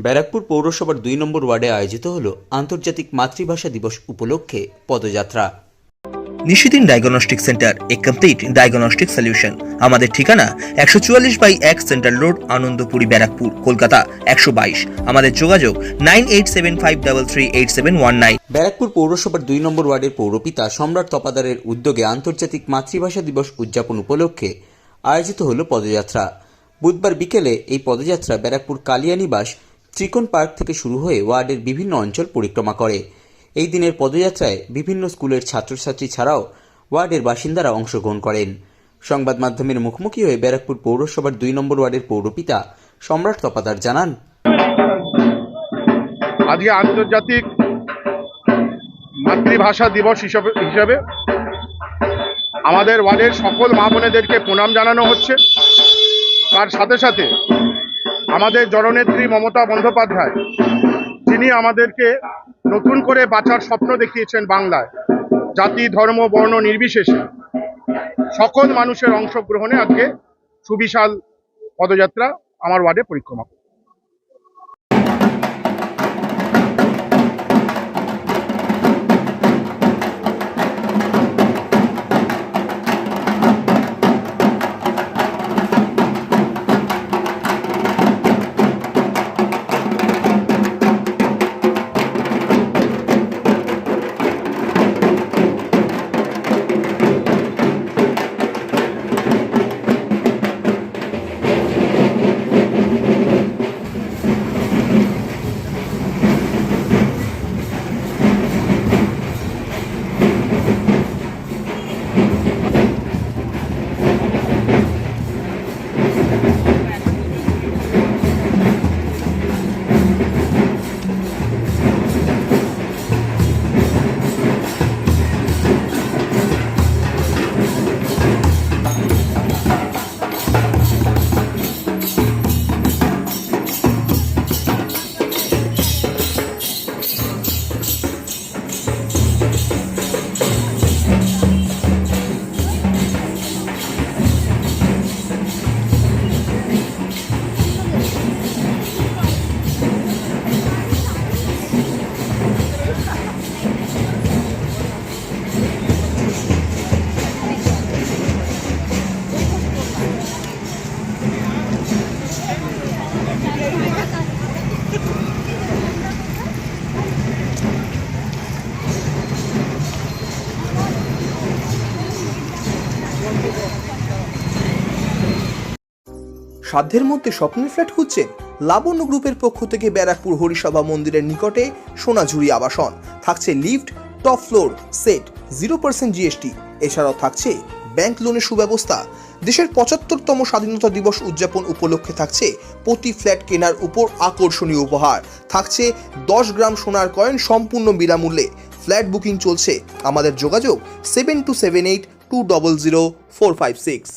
ব্যারাকপুর পৌরসভার ২ নম্বর ওয়ার্ডে আয়োজিত হল আন্তর্জাতিক মাতৃভাষা দিবস উপলক্ষে পদযাত্রা। নিশিদিন ডায়াগনস্টিক সেন্টার, এ কমপ্লিট ডায়াগনস্টিক সলিউশন। আমাদের ঠিকানা ১৪৪/১ সেন্ট্রাল রোড, আনন্দপুরি, ব্যারাকপুর, কলকাতা ১২২। আমাদের যোগাযোগ 9875338719। ব্যারাকপুর পৌরসভার ২ নম্বর ওয়ার্ডের পৌরপিতা সম্রাট তপাদারের উদ্যোগে আন্তর্জাতিক মাতৃভাষা দিবস উদযাপন উপলক্ষে আয়োজিত হল পদযাত্রা। বুধবার বিকেলে এই পদযাত্রা ব্যারাকপুর কালিয়ানিবাস ত্রিকোণ পার্ক থেকে শুরু হয়ে ওয়ার্ডের বিভিন্ন অঞ্চল পরিক্রমা করে। এই দিনের পদযাত্রায় বিভিন্ন স্কুলের ছাত্রছাত্রী ছাড়াও ওয়ার্ডের বাসিন্দারা অংশগ্রহণ করেন। সংবাদ মাধ্যমের মুখোমুখি হয়ে ব্যারাকপুর পৌরসভার ২ নম্বর ওয়ার্ডের পৌরপিতা সম্রাট তপাদার জানান, আজকে আন্তর্জাতিক মাতৃভাষা দিবস হিসাবে আমাদের ওয়ার্ডের সকল মা বোনেদেরকে প্রণাম জানানো হচ্ছে। তার সাথে সাথে আমাদের জননেত্রী মমতা বন্দ্যোপাধ্যায়, যিনি আমাদেরকে নতুন করে বাঁচার স্বপ্ন দেখিয়েছেন বাংলায়, জাতি ধর্ম বর্ণ নির্বিশেষে সকল মানুষের অংশগ্রহণে আজকে সুবিশাল পদযাত্রা আমার ওয়ার্ডে পরিক্রমা করে। সাধ্যের মধ্যে স্বপ্নের ফ্ল্যাট খুঁজছেন? লাবণ্য গ্রুপের পক্ষ থেকে ব্যারাকপুর হরিসভা মন্দিরের নিকটে সোনাঝুরি আবাসন। থাকছে lift, top floor, set, 0% GST। এছাড়াও থাকছে ব্যাংক লোনের সুব্যবস্থা। দেশের ৭৫তম স্বাধীনতা দিবস উদযাপন উপলক্ষে থাকছে প্রতি ফ্ল্যাট কেনার উপর আকর্ষণীয় উপহার। থাকছে 10 গ্রাম সোনার কয়েন সম্পূর্ণ বিনামূল্যে। ফ্ল্যাট বুকিং চলছে। আমাদের যোগাযোগ 7278200456।